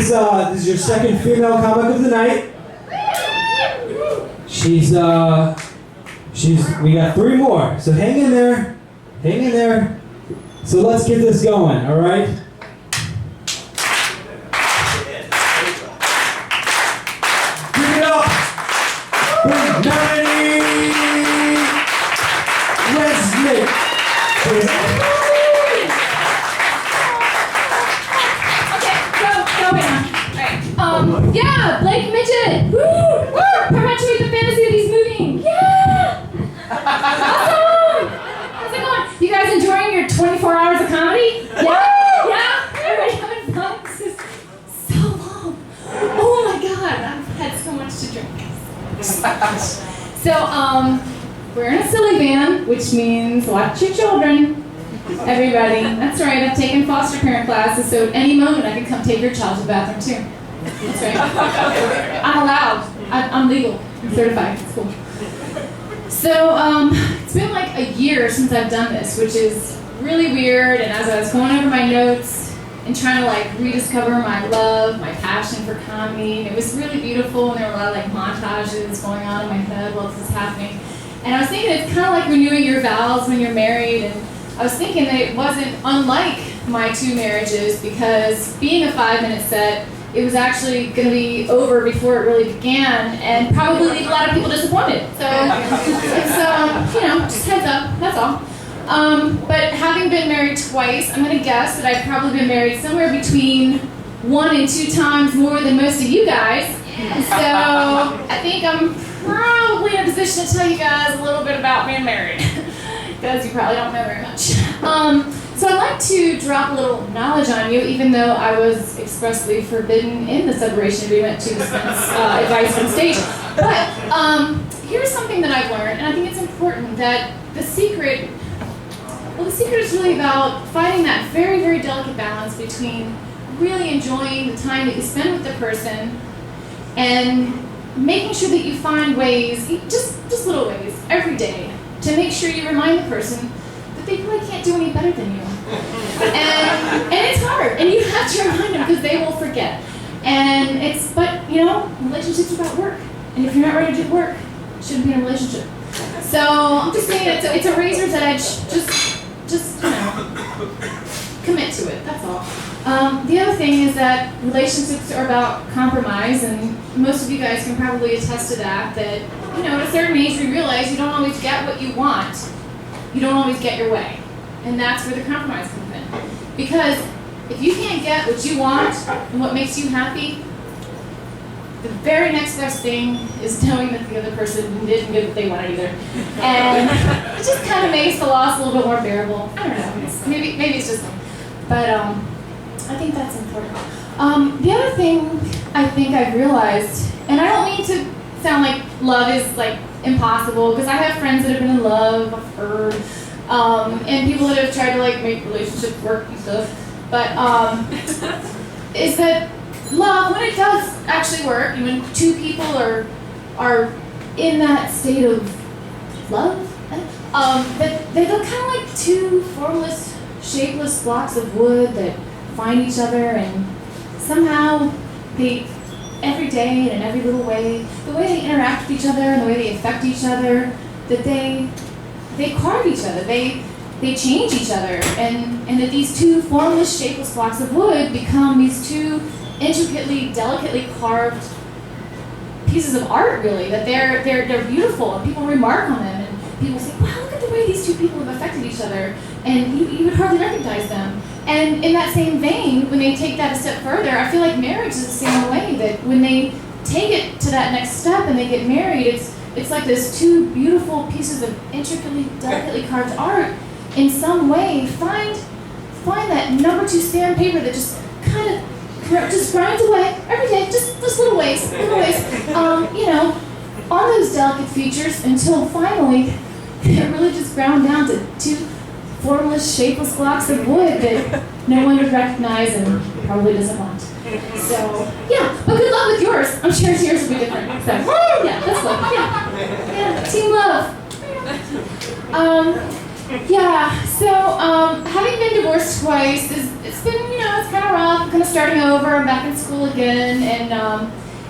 this is your second female comic of the night. We got 3 more, so hang in there. Hang in there. So let's get this going, all right? Give it up for Melanie Rasnic. Yeah, Blake Midget! Woo! Perpetuate the fantasy of these moving! Yeah! Awesome! How's it going? You guys enjoying your 24 hours of comedy? Yeah? Yeah? Everybody having fun? This is so long. Oh my god, I've had so much to drink. So, we're in a silly van, which means watch your children. Everybody. That's right, I've taken foster parent classes, so at any moment I can come take your child to the bathroom too. That's right. I'm allowed. I'm legal. I'm certified. It's cool. So, it's been like a year since I've done this, which is really weird. And as I was going over my notes and trying to like rediscover my love, my passion for comedy, and it was really beautiful. And there were a lot of like montages going on in my head while this was happening. And I was thinking it's kind of like renewing your vows when you're married. And I was thinking that it wasn't unlike my 2 marriages because being a 5-minute set, it was actually going to be over before it really began and probably leave a lot of people disappointed. So it's, just heads up, that's all. But having been married twice, I'm going to guess that I've probably been married somewhere between 1 and 2 times more than most of you guys. So I think I'm probably in a position to tell you guys a little bit about being married, because you probably don't know very much. So I'd like to drop a little knowledge on you, even though I was expressly forbidden in the separation agreement to dispense advice on stage. But here's something that I've learned, and I think it's important that the secret is really about finding that very, very delicate balance between really enjoying the time that you spend with the person and making sure that you find ways, just little ways, every day, to make sure you remind the person that they really can't do any better than you. And it's hard, and you have to remind them because they will forget. But relationships are about work, and if you're not ready to do work, you shouldn't be in a relationship. So I'm just saying it's a razor's edge. Just commit to it. That's all. The other thing is that relationships are about compromise, and most of you guys can probably attest to that. That at a certain age, you realize you don't always get what you want. You don't always get your way. And that's where the compromise comes in. Because if you can't get what you want and what makes you happy, the very next best thing is knowing that the other person didn't get what they wanted either. And it just kind of makes the loss a little bit more bearable. I don't know. Maybe it's just me. But I think that's important. The other thing I think I've realized, and I don't mean to sound like love is like impossible, because I have friends that have been in love, I've heard, and people that have tried to like make relationships work and stuff. But is that love, when it does actually work, and when 2 people are in that state of love, that they're kind of like 2 formless, shapeless blocks of wood that find each other, and somehow they, every day and in every little way, the way they interact with each other and the way they affect each other, that they carve each other, they change each other, and that these 2 formless, shapeless blocks of wood become these 2 intricately, delicately carved pieces of art, really, that they're beautiful, and people remark on them, and people say, wow, look at the way these 2 people have affected each other, and you would hardly recognize them. And in that same vein, when they take that a step further, I feel like marriage is the same way, that when they take it to that next step and they get married, it's like this 2 beautiful pieces of intricately, delicately carved art, in some way, find that number 2 sandpaper that just kind of just grinds away every day, just little ways, on those delicate features, until finally it really just ground down to 2 formless, shapeless blocks of wood that no one would recognize and probably doesn't want. So, yeah, but good luck with yours. I'm sure yours will be different. So, yeah, that's love. Yeah, team love. Having been divorced twice, it's been, it's kind of rough. I'm kind of starting over. I'm back in school again, and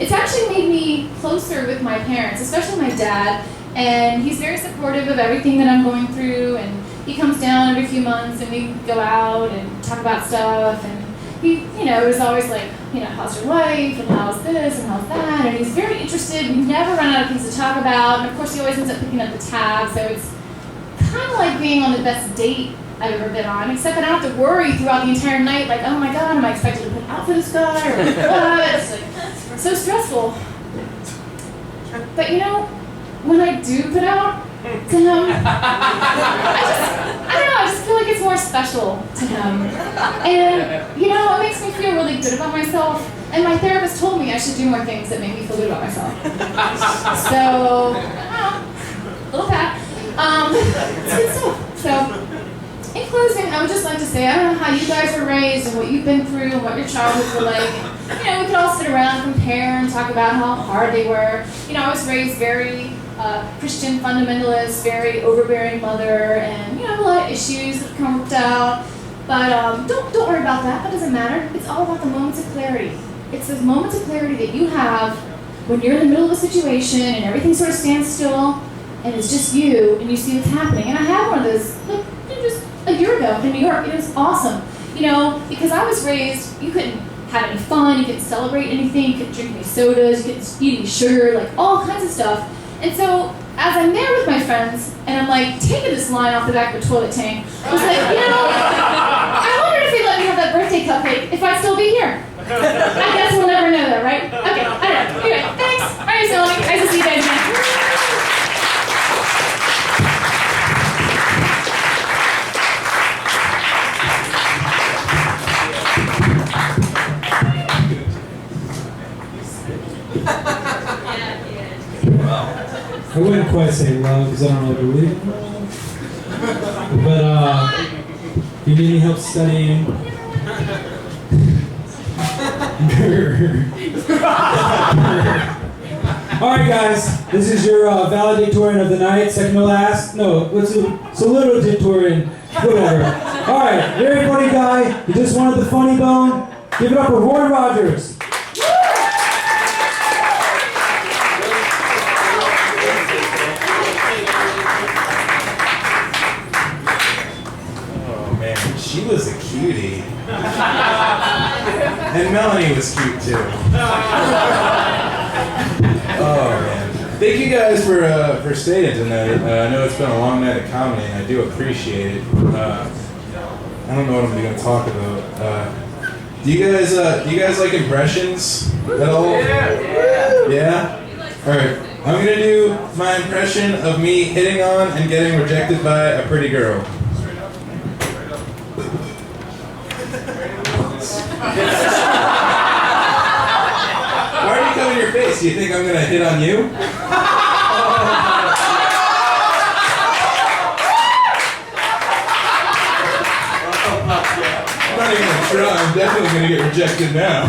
it's actually made me closer with my parents, especially my dad. And he's very supportive of everything that I'm going through, and he comes down every few months, and we go out and talk about stuff. And he, is always like, how's your wife, and how's this, and how's that, and he's very interested. We never run out of things to talk about, and of course he always ends up picking up the tab, so it's kind of like being on the best date I've ever been on, except that I don't have to worry throughout the entire night, like, oh my god, am I expected to put out for this guy, or what? It's like, so stressful. But when I do put out to him, I just feel like it's more special to him. And, it makes me feel really good about myself. And my therapist told me I should do more things that make me feel good about myself. So, little pat. It's good stuff. So, in closing, I would just like to say, I don't know how you guys were raised and what you've been through and what your childhoods were like. And, we could all sit around and compare and talk about how hard they were. I was raised very Christian fundamentalist, very overbearing mother, and a lot of issues that come worked out. But don't worry about that. That doesn't matter. It's all about the moments of clarity. It's those moments of clarity that you have when you're in the middle of a situation and everything sort of stands still, and it's just you, and you see what's happening. And I had one of those just a year ago in New York. It was awesome, because I was raised. You couldn't have any fun. You couldn't celebrate anything. You couldn't drink any sodas. You couldn't eat any sugar. Like all kinds of stuff. And so, as I'm there with my friends, and I'm like taking this line off the back of a toilet tank, I was like, I wonder if they let me have that birthday cupcake, if I'd still be here. I guess we'll never know that, right? Okay, I don't know. Anyway, thanks. My name's Melanie. Nice to see you guys again. I wouldn't quite say love because I don't really believe in love. But if you need any help studying. Alright guys, this is your valedictorian of the night, second to last. No, what's it? Salutatorian, whatever. Alright, very funny guy. He just wanted the funny bone. Give it up for Roy Rogers. She was a cutie. And Melanie was cute too. Oh man. Thank you guys for staying tonight. I know it's been a long night of comedy and I do appreciate it. I don't know what I'm gonna talk about. Do you guys like impressions at all? Yeah? Alright. I'm gonna do my impression of me hitting on and getting rejected by a pretty girl. Why are you covering your face? Do you think I'm gonna hit on you? I'm not even gonna try. I'm definitely gonna get rejected now.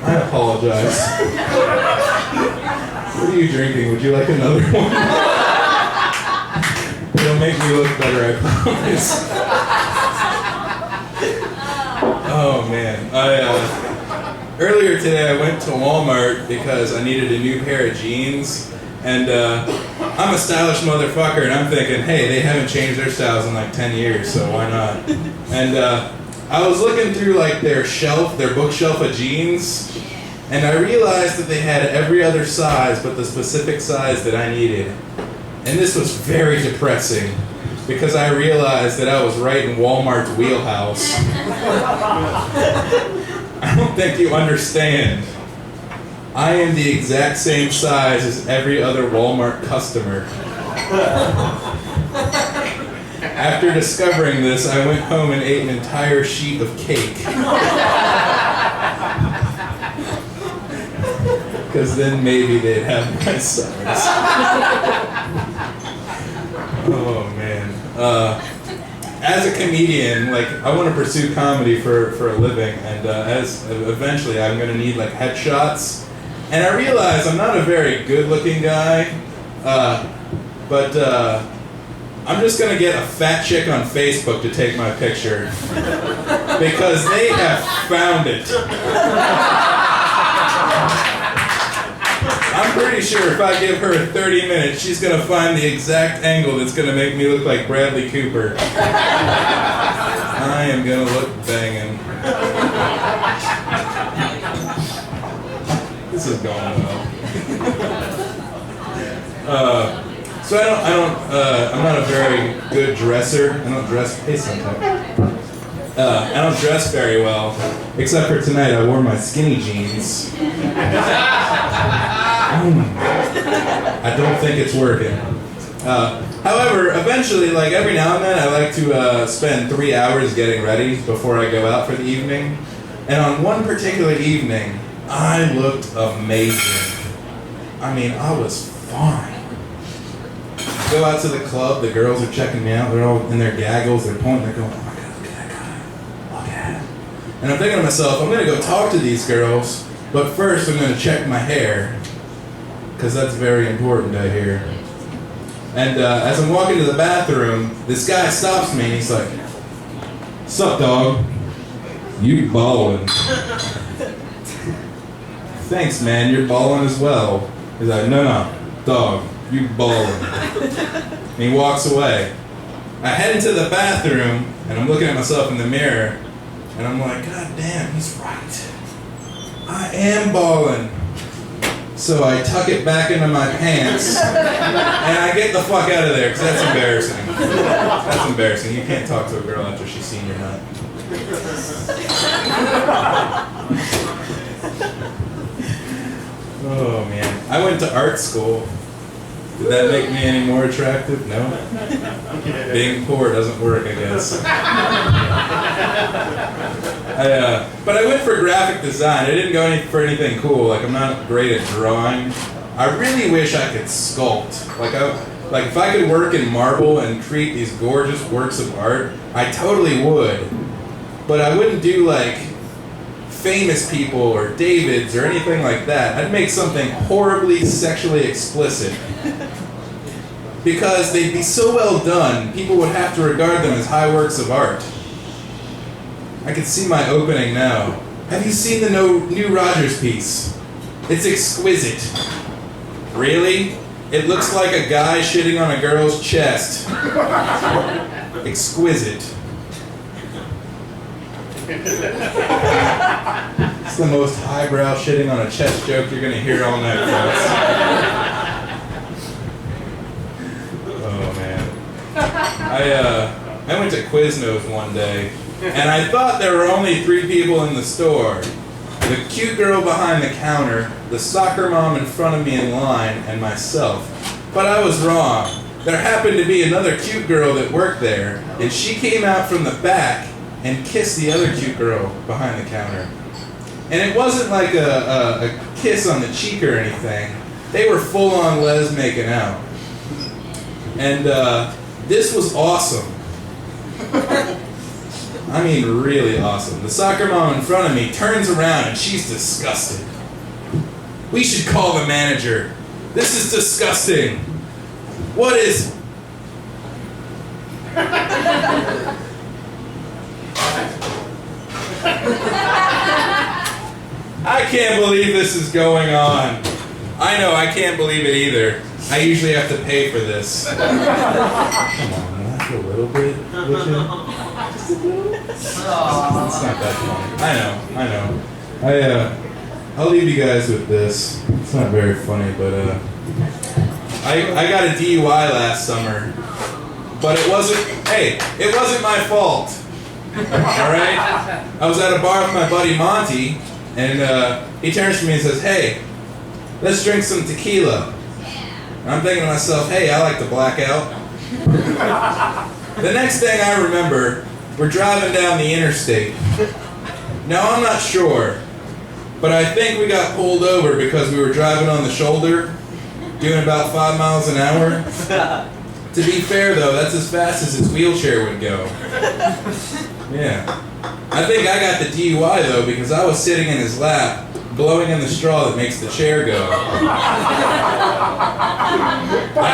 I apologize. What are you drinking? Would you like another one? It'll make me look better, I promise. Oh man, earlier today I went to Walmart because I needed a new pair of jeans, and I'm a stylish motherfucker, and I'm thinking, hey, they haven't changed their styles in like 10 years, so why not? And I was looking through like their bookshelf of jeans, and I realized that they had every other size but the specific size that I needed. And this was very depressing because I realized that I was right in Walmart's wheelhouse. I don't think you understand. I am the exact same size as every other Walmart customer. After discovering this, I went home and ate an entire sheet of cake. Because then maybe they'd have my size. Oh man. As a comedian, like I want to pursue comedy for a living, and as eventually I'm gonna need like headshots. And I realize I'm not a very good-looking guy, but I'm just gonna get a fat chick on Facebook to take my picture because they have found it. I'm pretty sure if I give her 30 minutes, she's gonna find the exact angle that's gonna make me look like Bradley Cooper. I am gonna look banging. This is going well. So I'm not a very good dresser. I don't dress, hey sometimes. I don't dress very well, except for tonight. I wore my skinny jeans. I don't think it's working. However, eventually, like every now and then, I like to spend 3 hours getting ready before I go out for the evening. And on one particular evening, I looked amazing. I mean, I was fine. Go out to the club, the girls are checking me out, they're all in their gaggles, they're pointing, they're going, oh my God, look at that guy, look at him. And I'm thinking to myself, I'm gonna go talk to these girls, but first I'm gonna check my hair, because that's very important, I hear. And as I'm walking to the bathroom, this guy stops me and he's like, sup dog, you ballin'. Thanks man, you're ballin' as well. He's like, no, dog. You ballin'. And he walks away. I head into the bathroom, and I'm looking at myself in the mirror, and I'm like, God damn, he's right. I am ballin'. So I tuck it back into my pants, and I get the fuck out of there, because that's embarrassing. That's embarrassing. You can't talk to a girl after she's seen your nut. Oh, man. I went to art school. Did that make me any more attractive? No? Being poor doesn't work, I guess. But I went for graphic design. I didn't go for anything cool. Like, I'm not great at drawing. I really wish I could sculpt. Like if I could work in marble and create these gorgeous works of art, I totally would. But I wouldn't do, like, famous people or Davids or anything like that. I'd make something horribly sexually explicit. Because they'd be so well done, people would have to regard them as high works of art. I can see my opening now. Have you seen the new Rogers piece? It's exquisite. Really? It looks like a guy shitting on a girl's chest. Exquisite. It's the most highbrow shitting on a chest joke you're gonna hear all night, folks. Oh man. I went to Quiznos one day, and I thought there were only 3 people in the store. The cute girl behind the counter, the soccer mom in front of me in line, and myself. But I was wrong. There happened to be another cute girl that worked there, and she came out from the back and kissed the other cute girl behind the counter. And it wasn't like a kiss on the cheek or anything. They were full-on les making out. And this was awesome. I mean, really awesome. The soccer mom in front of me turns around and she's disgusted. We should call the manager. This is disgusting. What is... I can't believe this is going on. I know, I can't believe it either. I usually have to pay for this. Come on, laugh a little bit, would you? Just a little? It's not that funny. I know. I'll leave you guys with this. It's not very funny, but I got a DUI last summer. But it wasn't my fault. Alright? I was at a bar with my buddy Monty, and he turns to me and says, hey, let's drink some tequila. And I'm thinking to myself, hey, I like to black out. The next thing I remember, we're driving down the interstate. Now, I'm not sure, but I think we got pulled over because we were driving on the shoulder, doing about 5 miles an hour. To be fair, though, that's as fast as his wheelchair would go. Yeah. I think I got the DUI, though, because I was sitting in his lap, blowing in the straw that makes the chair go. I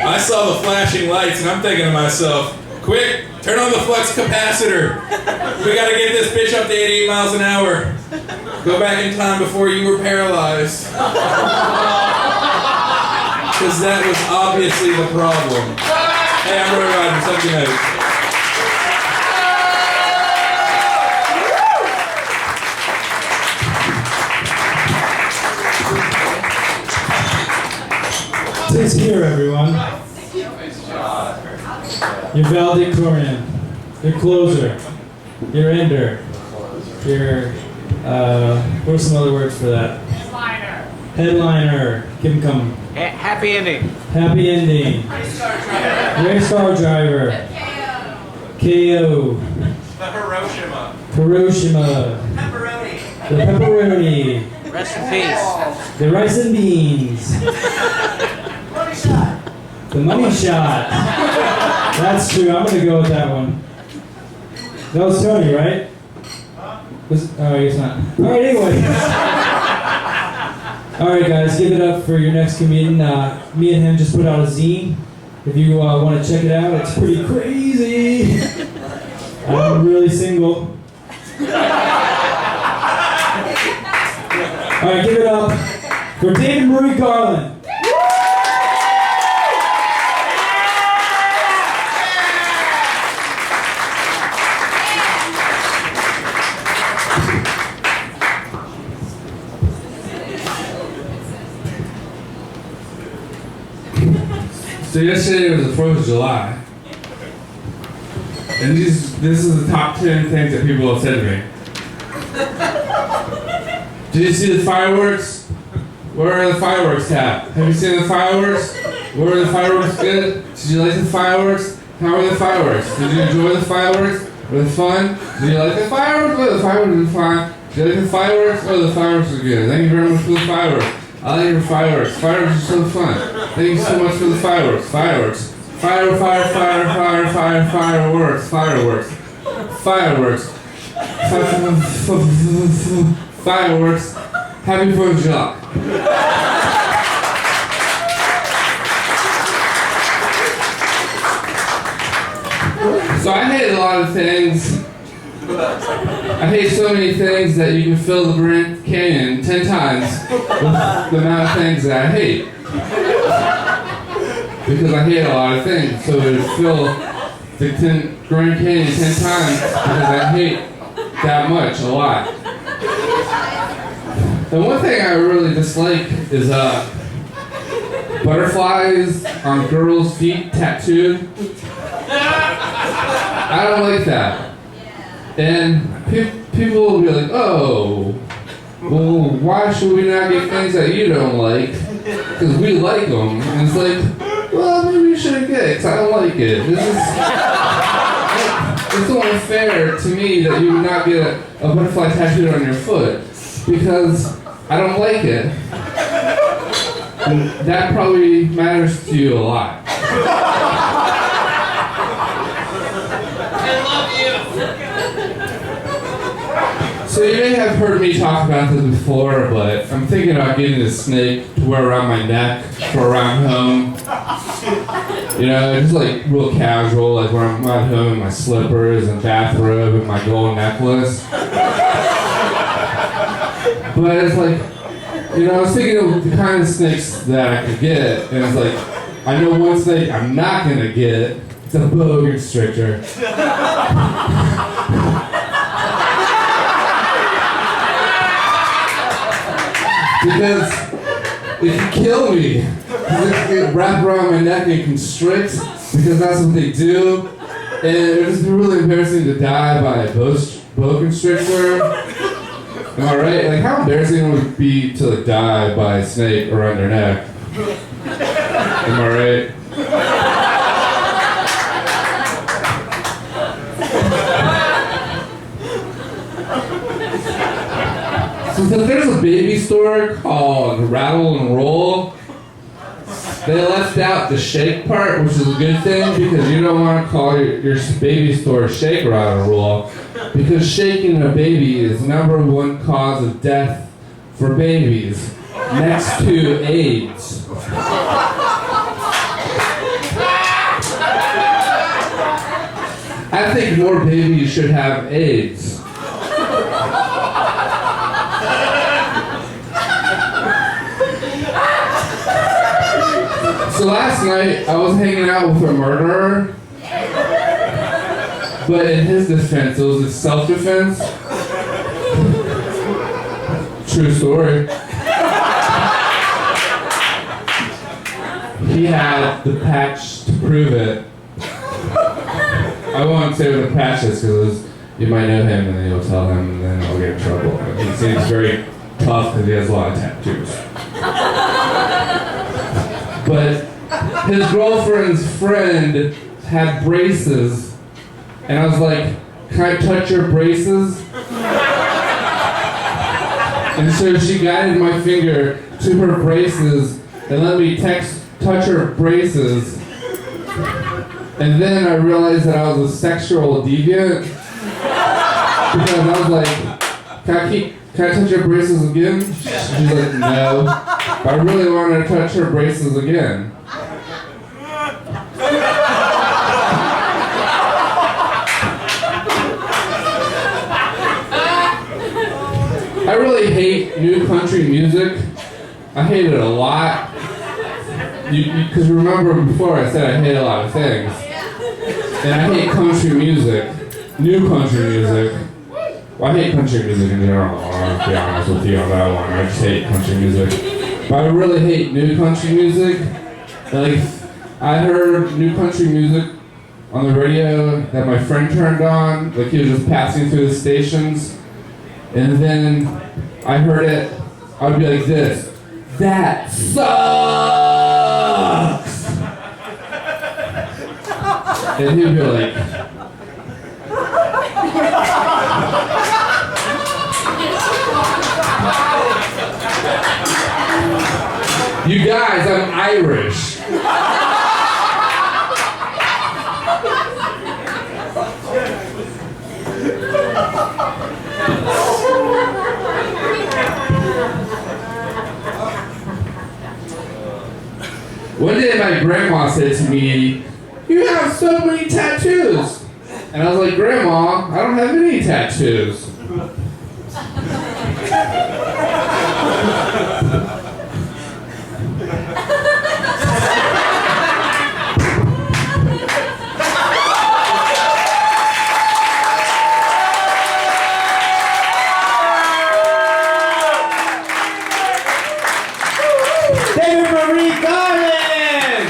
I saw the flashing lights and I'm thinking to myself, quick, turn on the flux capacitor. We gotta get this bitch up to 88 miles an hour. Go back in time before you were paralyzed. Because that was obviously the problem. Hey, I'm Roy Rogers. Have a good night. Please hear everyone. Your valedictorian, your closer, your ender, your, what are some other words for that? Headliner. Keep them coming. Happy ending. Happy ending. Race car driver. KO. The Hiroshima. Hiroshima. Pepperoni. The pepperoni. Rest in peace. The rice and beans. Money shot. The money shot. That's true. I'm gonna go with that one. That was Tony, right? Oh, he's not. All right, anyway. All right, guys, give it up for your next comedian. Me and him just put out a zine. If you want to check it out, it's pretty crazy. I'm really single. All right, give it up for David Marie Garland. So yesterday was the 4th of July. And this is the top 10 things that people have said to me. Did you see the fireworks? Where are the fireworks at? Have you seen the fireworks? Were the fireworks good? Did you like the fireworks? How were the fireworks? Did you enjoy the fireworks? Were they fun? Did you like the fireworks? Were the fireworks fun? Did you like the fireworks? Oh, the fireworks are good. Thank you very much for the fireworks. I like your fireworks. Fireworks are so fun. Thank you so much for the fireworks. Fireworks. Fireworks. Fireworks. Fireworks. Happy 4th of July. So I hate a lot of things. I hate so many things that you can fill the Grand Canyon 10 times with the amount of things that I hate. Because I hate a lot of things, so to fill the Grand Canyon 10 times because I hate that much, a lot. The one thing I really dislike is butterflies on girls' feet tattooed. I don't like that. And people will be like, oh, well, why should we not get things that you don't like? Because we like them. And it's like, well, maybe you shouldn't get it, because I don't like it. It's only fair to me that you would not get a butterfly tattooed on your foot, because I don't like it. And that probably matters to you a lot. So you may have heard me talk about this before, but I'm thinking about getting a snake to wear around my neck for around home. You know, just like real casual, like when I'm at home in my slippers and bathrobe and my gold necklace. But it's like, you know, I was thinking of the kind of snakes that I could get, and it's like, I know one snake I'm not gonna get. It's a boa constrictor. Because if you kill me, it wrap around my neck and constrict, because that's what they do. And it would just be really embarrassing to die by a boa constrictor. Am I right? Like, how embarrassing would it be to die by a snake around your neck? Am I right? So there's a baby store called Rattle and Roll. They left out the shake part, which is a good thing because you don't want to call your baby store Shake, Rattle, and Roll, because shaking a baby is #1 cause of death for babies, next to AIDS. I think more babies should have AIDS. So last night, I was hanging out with a murderer. But in his defense, it was his self-defense. True story. He had the patch to prove it. I won't say what the patch is because you might know him and then you'll tell him and then I'll get in trouble. He seems very tough because he has a lot of tattoos. But his girlfriend's friend had braces and I was like, can I touch your braces? And so she guided my finger to her braces and let me touch her braces. And then I realized that I was a sexual deviant. Because I was like, can I touch your braces again? She's like, no. But I really wanted to touch her braces again. I really hate new country music. I hate it a lot. Because remember before I said I hate a lot of things. And I hate country music. New country music. Well, I hate country music in general. I'll be honest with you on that one. I just hate country music. But I really hate new country music. Like, I heard new country music on the radio that my friend turned on. Like, he was just passing through the stations. And then I heard it, I would be like this. That sucks! And he'd be like, you guys, I'm Irish. One day my grandma said to me, you have so many tattoos. And I was like, Grandma, I don't have any tattoos. Garland!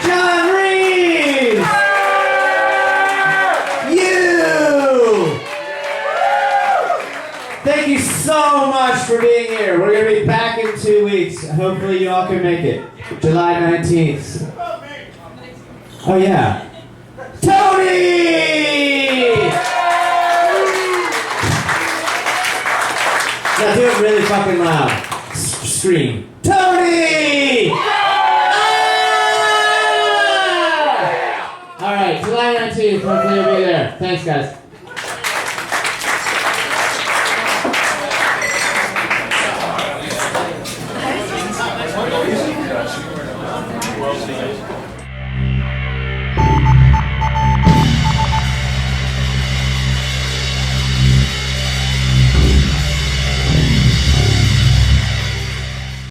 John Reaves! You! Thank you so much for being here. We're going to be back in 2 weeks. Hopefully you all can make it. July 19th. Oh yeah. Tony! Now do it really fucking loud. Scream. Tony! Ah! All right, July 19th. Hopefully you'll be there. Thanks, guys.